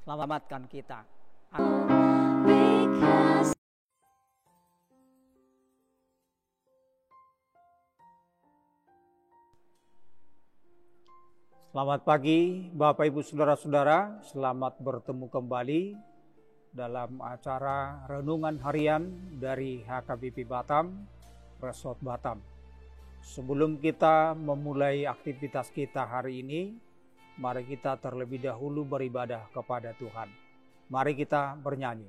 selamatkan kita. Selamat pagi Bapak Ibu Saudara-saudara, selamat bertemu kembali dalam acara Renungan Harian dari HKBP Batam, Resort Batam. Sebelum kita memulai aktivitas kita hari ini, mari kita terlebih dahulu beribadah kepada Tuhan. Mari kita bernyanyi.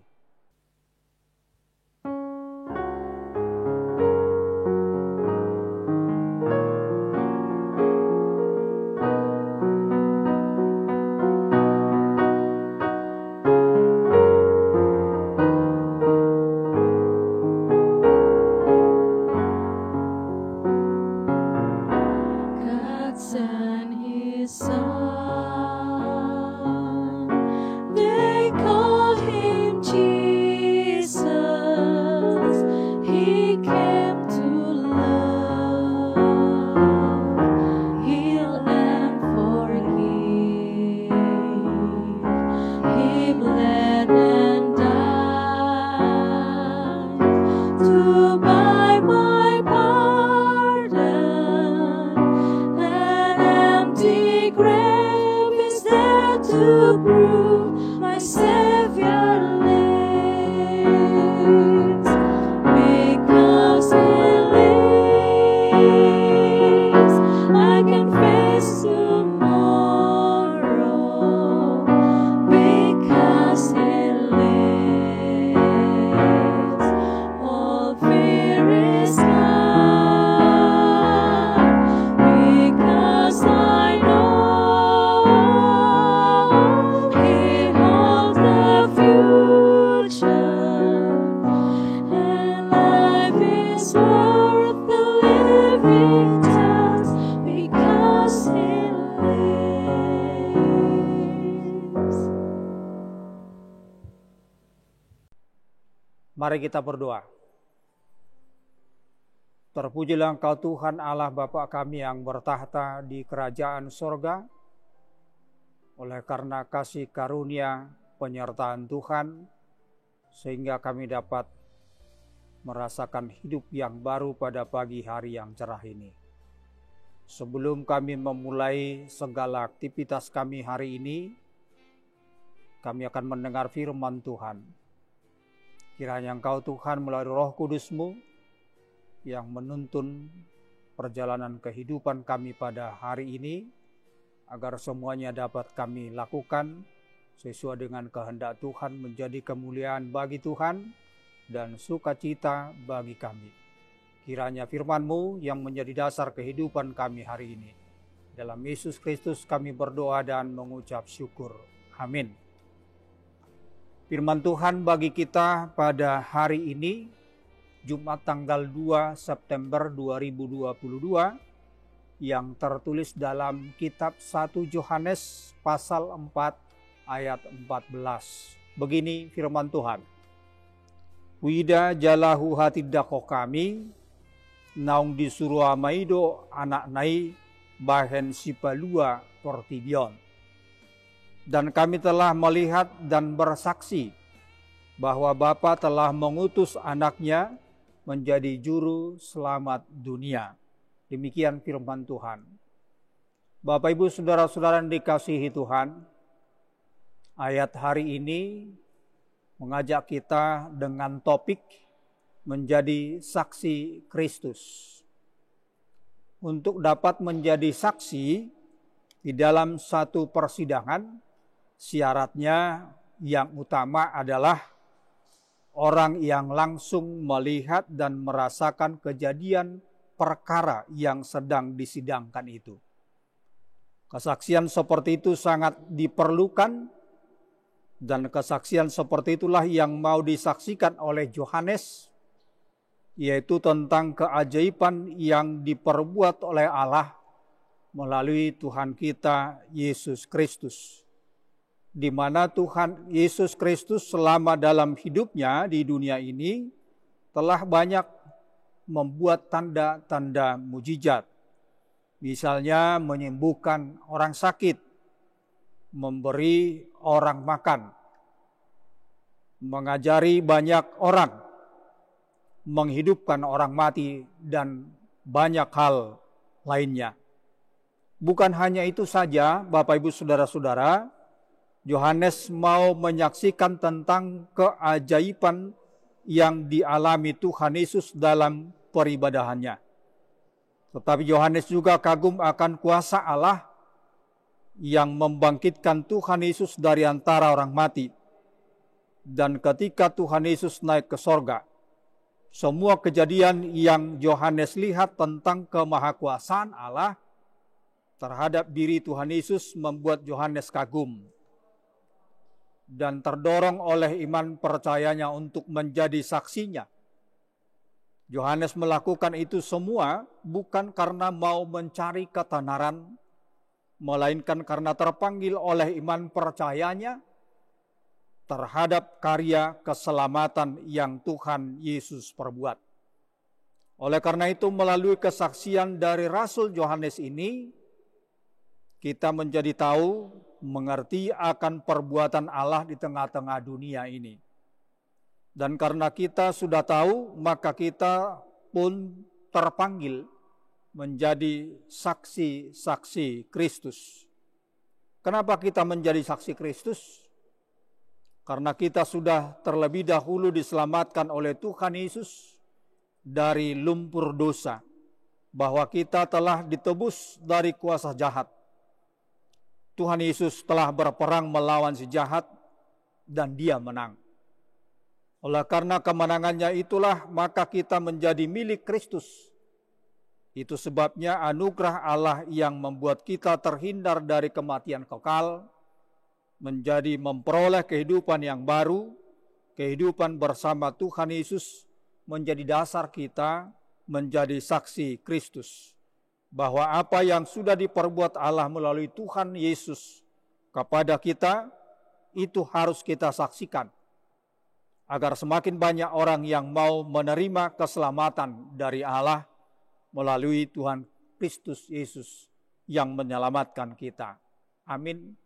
Mari kita berdoa. Terpujilah Engkau Tuhan Allah Bapa kami yang bertahta di kerajaan sorga. Oleh karena kasih karunia penyertaan Tuhan, sehingga kami dapat merasakan hidup yang baru pada pagi hari yang cerah ini. Sebelum kami memulai segala aktivitas kami hari ini, kami akan mendengar firman Tuhan. Kiranya Engkau Tuhan melalui Roh Kudus-Mu yang menuntun perjalanan kehidupan kami pada hari ini, agar semuanya dapat kami lakukan sesuai dengan kehendak Tuhan, menjadi kemuliaan bagi Tuhan dan sukacita bagi kami. Kiranya firman-Mu yang menjadi dasar kehidupan kami hari ini. Dalam Yesus Kristus kami berdoa dan mengucap syukur. Amin. Firman Tuhan bagi kita pada hari ini, Jumat tanggal 2 September 2022, yang tertulis dalam kitab 1 Yohanes pasal 4 ayat 14. Begini firman Tuhan. Wida jalahu hati dako kami, naung disuruh amaido anak nai bahen sipalua portibion. Dan kami telah melihat dan bersaksi bahwa Bapa telah mengutus anaknya menjadi juru selamat dunia. Demikian firman Tuhan. Bapak Ibu Saudara-saudara yang dikasihi Tuhan, ayat hari ini mengajak kita dengan topik menjadi saksi Kristus. Untuk dapat menjadi saksi di dalam satu persidangan, syaratnya yang utama adalah orang yang langsung melihat dan merasakan kejadian perkara yang sedang disidangkan itu. Kesaksian seperti itu sangat diperlukan, dan kesaksian seperti itulah yang mau disaksikan oleh Yohanes, yaitu tentang keajaiban yang diperbuat oleh Allah melalui Tuhan kita Yesus Kristus. Di mana Tuhan Yesus Kristus selama dalam hidupnya di dunia ini telah banyak membuat tanda-tanda mujizat. Misalnya menyembuhkan orang sakit, memberi orang makan, mengajari banyak orang, menghidupkan orang mati, dan banyak hal lainnya. Bukan hanya itu saja, Bapak Ibu Saudara-saudara, Yohanes mau menyaksikan tentang keajaiban yang dialami Tuhan Yesus dalam peribadahannya. Tetapi Yohanes juga kagum akan kuasa Allah yang membangkitkan Tuhan Yesus dari antara orang mati. Dan ketika Tuhan Yesus naik ke sorga, semua kejadian yang Yohanes lihat tentang kemahakuasaan Allah terhadap diri Tuhan Yesus membuat Yohanes kagum dan terdorong oleh iman percayanya untuk menjadi saksinya. Yohanes melakukan itu semua bukan karena mau mencari ketenaran, melainkan karena terpanggil oleh iman percayanya terhadap karya keselamatan yang Tuhan Yesus perbuat. Oleh karena itu, melalui kesaksian dari Rasul Yohanes ini, kita menjadi tahu, mengerti akan perbuatan Allah di tengah-tengah dunia ini. Dan karena kita sudah tahu, maka kita pun terpanggil menjadi saksi-saksi Kristus. Kenapa kita menjadi saksi Kristus? Karena kita sudah terlebih dahulu diselamatkan oleh Tuhan Yesus dari lumpur dosa, bahwa kita telah ditebus dari kuasa jahat. Tuhan Yesus telah berperang melawan si jahat dan dia menang. Oleh karena kemenangannya itulah maka kita menjadi milik Kristus. Itu sebabnya anugerah Allah yang membuat kita terhindar dari kematian kekal, menjadi memperoleh kehidupan yang baru, kehidupan bersama Tuhan Yesus, menjadi dasar kita menjadi saksi Kristus. Bahwa apa yang sudah diperbuat Allah melalui Tuhan Yesus kepada kita, itu harus kita saksikan. Agar semakin banyak orang yang mau menerima keselamatan dari Allah melalui Tuhan Kristus Yesus yang menyelamatkan kita. Amin.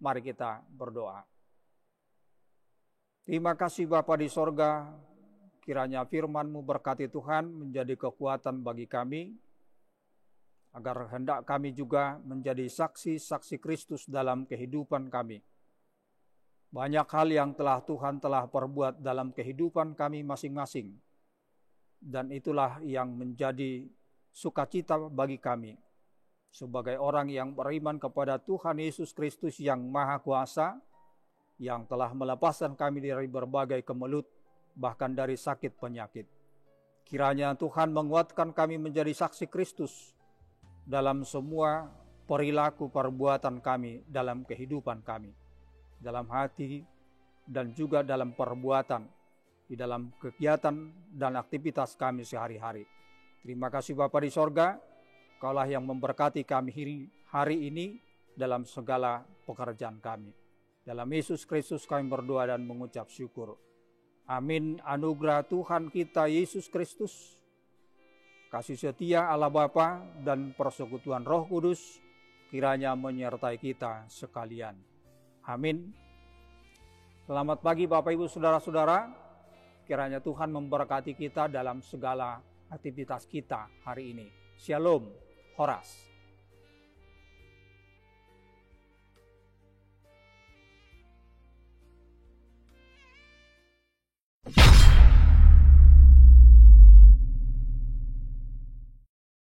Mari kita berdoa. Terima kasih Bapa di sorga, kiranya firman-Mu berkati Tuhan menjadi kekuatan bagi kami, agar hendak kami juga menjadi saksi-saksi Kristus dalam kehidupan kami. Banyak hal yang Tuhan telah perbuat dalam kehidupan kami masing-masing, dan itulah yang menjadi sukacita bagi kami sebagai orang yang beriman kepada Tuhan Yesus Kristus yang Maha Kuasa, yang telah melepaskan kami dari berbagai kemelut, bahkan dari sakit penyakit. Kiranya Tuhan menguatkan kami menjadi saksi Kristus dalam semua perilaku perbuatan kami, dalam kehidupan kami, dalam hati dan juga dalam perbuatan, di dalam kegiatan dan aktivitas kami sehari-hari. Terima kasih Bapa di sorga, Kaulah yang memberkati kami hari ini dalam segala pekerjaan kami. Dalam Yesus Kristus kami berdoa dan mengucap syukur. Amin. Anugerah Tuhan kita Yesus Kristus, kasih setia Allah Bapa dan persekutuan Roh Kudus kiranya menyertai kita sekalian. Amin. Selamat pagi Bapak Ibu Saudara-saudara. Kiranya Tuhan memberkati kita dalam segala aktivitas kita hari ini. Shalom. Horas.